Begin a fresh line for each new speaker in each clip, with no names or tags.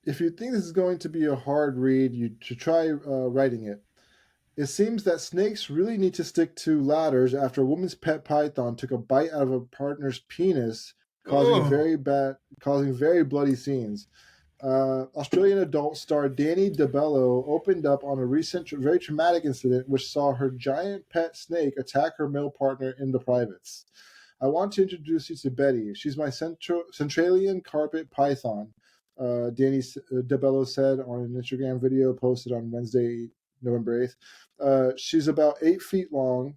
If you think this is going to be a hard read, you should try writing it. It seems that snakes really need to stick to ladders after a woman's pet python took a bite out of a partner's penis,
Oh,
causing very bloody scenes. Australian adult star Danny DeBello opened up on a recent, very traumatic incident which saw her giant pet snake attack her male partner in the privates. I want to introduce you to Betty. She's my Centralian carpet python, Danny DeBello said on an Instagram video posted on Wednesday, November 8th. She's about 8 feet long.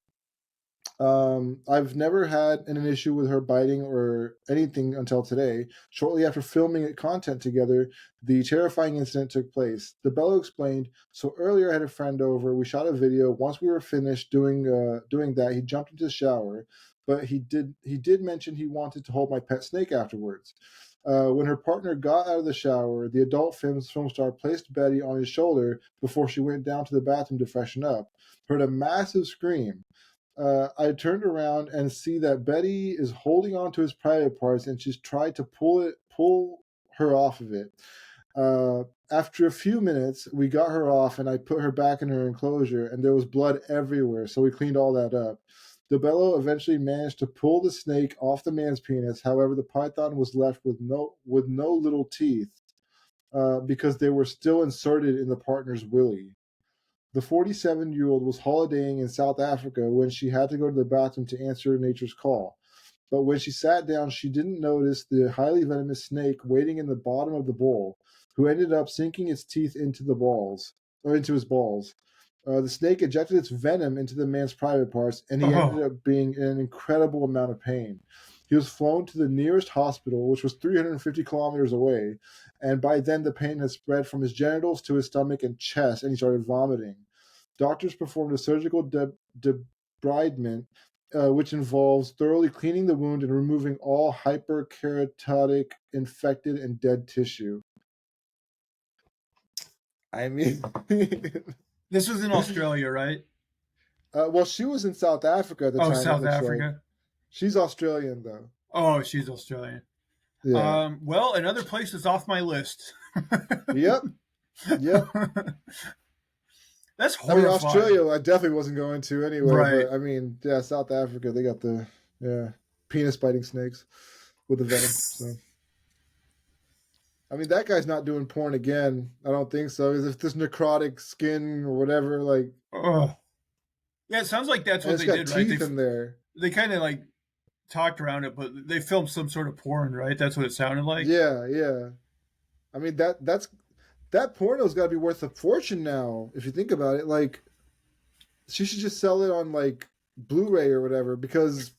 I've never had an issue with her biting or anything until today. Shortly after filming content together, the terrifying incident took place. DeBello explained, so earlier I had a friend over. We shot a video. Once we were finished doing that, he jumped into the shower, but he did mention he wanted to hold my pet snake afterwards. When her partner got out of the shower, the adult film star placed Betty on his shoulder before she went down to the bathroom to freshen up. Heard a massive scream. I turned around and see that Betty is holding on to his private parts, and she's tried to pull her off of it. After a few minutes, we got her off, and I put her back in her enclosure, and there was blood everywhere, so we cleaned all that up. DeBello eventually managed to pull the snake off the man's penis. However, the python was left with no little teeth because they were still inserted in the partner's willy. The 47-year-old was holidaying in South Africa when she had to go to the bathroom to answer nature's call. But when she sat down, she didn't notice the highly venomous snake waiting in the bottom of the bowl, who ended up sinking its teeth into his balls. The snake ejected its venom into the man's private parts, and he ended
oh,
up being in an incredible amount of pain. He was flown to the nearest hospital, which was 350 kilometers away, and by then the pain had spread from his genitals to his stomach and chest, and he started vomiting. Doctors performed a surgical debridement, which involves thoroughly cleaning the wound and removing all hyperkeratotic, infected, and dead tissue. I mean,
this was in Australia, right?
well, she was in South Africa at the
Oh,
time, it
South
looks like.
Africa.
She's Australian, though.
Oh, she's Australian.
Yeah.
Well, another place that's off my list.
Yep. Yep.
That's
I mean,
horrifying.
Australia, I definitely wasn't going to anyway,
Right.
but I mean, yeah, South Africa, they got the penis biting snakes with the venom. So, I mean, that guy's not doing porn again. I don't think so. If this necrotic skin or whatever, like,
Oh. Yeah, it sounds like that's
and
what
it's
they
got
did, right?
teeth in there.
They kind of like talked around it, but they filmed some sort of porn, right? That's what it sounded like.
Yeah, yeah. I mean, that porno's got to be worth a fortune now. If you think about it, like, she should just sell it on like Blu-ray or whatever because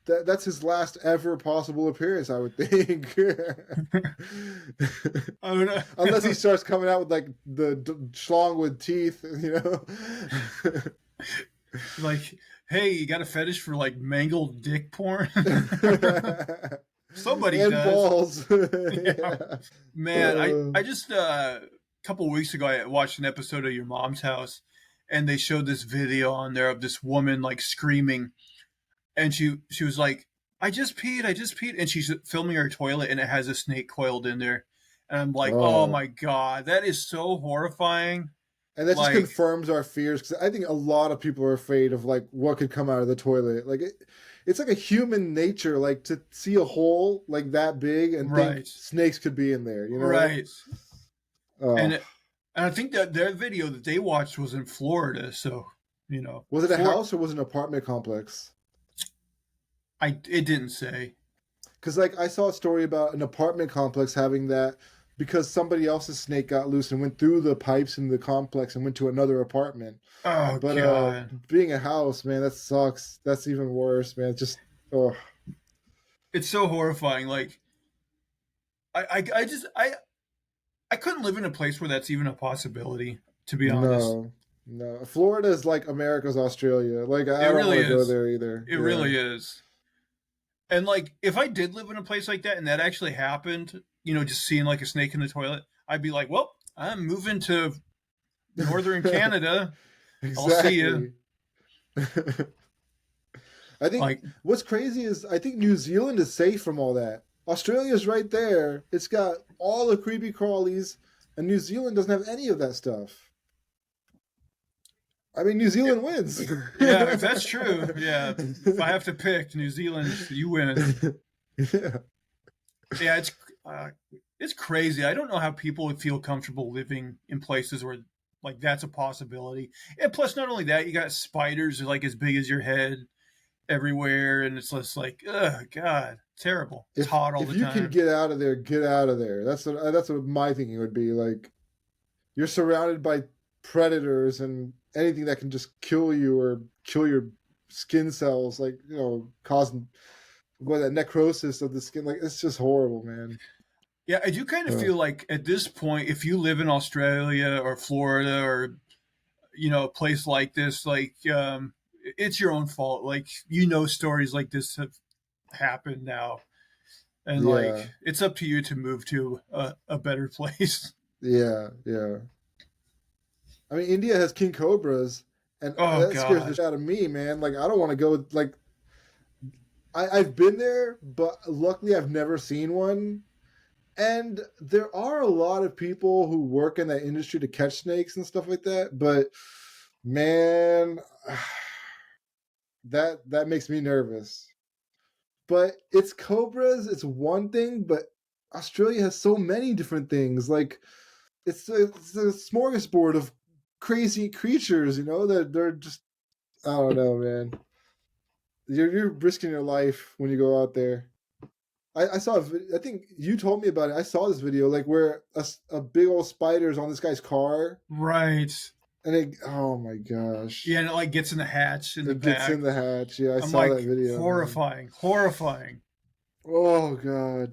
that's his last ever possible appearance, I would think.
I don't know.
Unless he starts coming out with like the schlong with teeth, you know.
Like, hey, you got a fetish for like mangled dick porn? Somebody
And
does.
balls.
Yeah.
Yeah.
Man, I just a couple weeks ago I watched an episode of Your Mom's House, and they showed this video on there of this woman like screaming, and she was like, I just peed," and she's filming her toilet, and it has a snake coiled in there, and I'm like, oh
Oh.
my god, that is so horrifying.
And that just
Like,
confirms our fears because I think a lot of people are afraid of like what could come out of the toilet. Like it's like a human nature, like to see a hole like that big and think
right,
snakes could be in there. You know?
right, and
Oh,
and I think that their video that they watched was in Florida, so
was it a
for
house or was it an apartment complex?
I it didn't say.
Because like I saw a story about an apartment complex having that because somebody else's snake got loose and went through the pipes in the complex and went to another apartment.
Oh
But
god,
being a house, man, that sucks. That's even worse, man. Just oh
it's so horrifying. Like I just I couldn't live in a place where that's even a possibility. To be honest,
no, no. Florida is like America's Australia. Like
it
I don't
really
want to go
is.
there either.
It
Yeah.
really is. And like, if I did live in a place like that and that actually happened, just seeing like a snake in the toilet, I'd be like, well, I'm moving to northern Canada. I'll see you.
Exactly. I think
Like,
what's crazy is I think New Zealand is safe from all that. Australia's right there. It's got all the creepy crawlies, and New Zealand doesn't have any of that stuff. I mean, New Zealand wins.
Yeah, if that's true, yeah. If I have to pick New Zealand, you win.
Yeah.
Yeah, it's crazy. I don't know how people would feel comfortable living in places where like that's a possibility. And plus, not only that, you got spiders like as big as your head everywhere, and it's just like, oh god, terrible. It's hot all the time.
If you can get out of there, get out of there. That's what my thinking would be. Like, you're surrounded by predators and anything that can just kill you or kill your skin cells, like, you know, causing that necrosis of the skin. Like, it's just horrible, man.
Yeah, I do kind of feel like at this point, if you live in Australia or Florida or, you know, a place like this, like, it's your own fault. Like, you know, stories like this have happened now. And, like, it's up to you to move to a better place.
Yeah, yeah. I mean, India has king cobras, and that scares the shit out of me, man. Like, I don't want to go, like, I've been there, but luckily I've never seen one. And there are a lot of people who work in that industry to catch snakes and stuff like that. But man, that makes me nervous. But it's cobras, it's one thing, but Australia has so many different things. Like it's a smorgasbord of crazy creatures, you know, that they're just, I don't know, man. You're risking your life when you go out there. I saw, I think you told me about it. I saw this video, like where a big old spider is on this guy's car.
Right.
And it, oh my gosh.
Yeah, and it like gets in the hatch in the back.
It gets in the hatch. Yeah, I saw that video.
Horrifying. Man. Horrifying.
Oh god.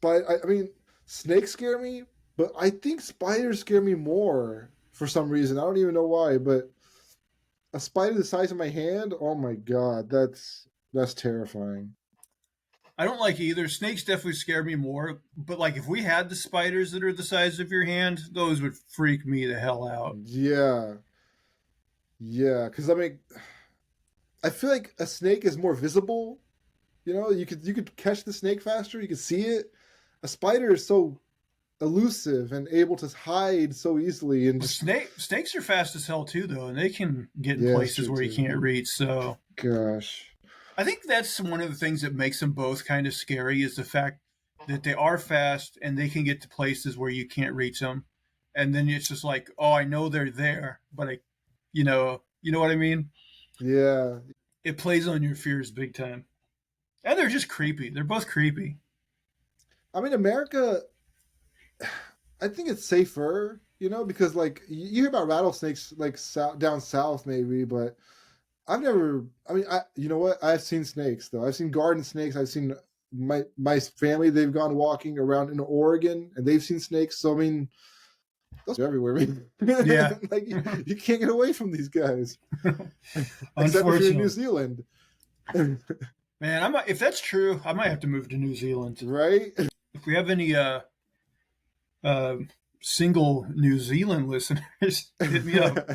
I mean, snakes scare me, but I think spiders scare me more for some reason. I don't even know why, but a spider the size of my hand, oh my god, that's terrifying.
I don't like either. Snakes definitely scare me more, but like if we had the spiders that are the size of your hand, those would freak me the hell out.
Yeah. Yeah, because I mean, I feel like a snake is more visible. You know, you could catch the snake faster. You could see it. A spider is so elusive and able to hide so easily. And
snakes are fast as hell too, though, and they can get in places where you can't reach. So,
gosh.
I think that's one of the things that makes them both kind of scary is the fact that they are fast and they can get to places where you can't reach them. And then it's just like, oh, I know they're there, but you know what I mean?
Yeah.
It plays on your fears big time. And they're just creepy. They're both creepy.
I mean, America, I think it's safer, you know, because like you hear about rattlesnakes like down south maybe, but I've never. I mean, you know what? I've seen snakes though. I've seen garden snakes. I've seen my family. They've gone walking around in Oregon and they've seen snakes. So I mean, those are everywhere.
Yeah,
like you can't get away from these guys. Except if you're in New Zealand.
Man, if that's true, I might have to move to New Zealand.
Right?
If we have any single New Zealand listeners, hit me up.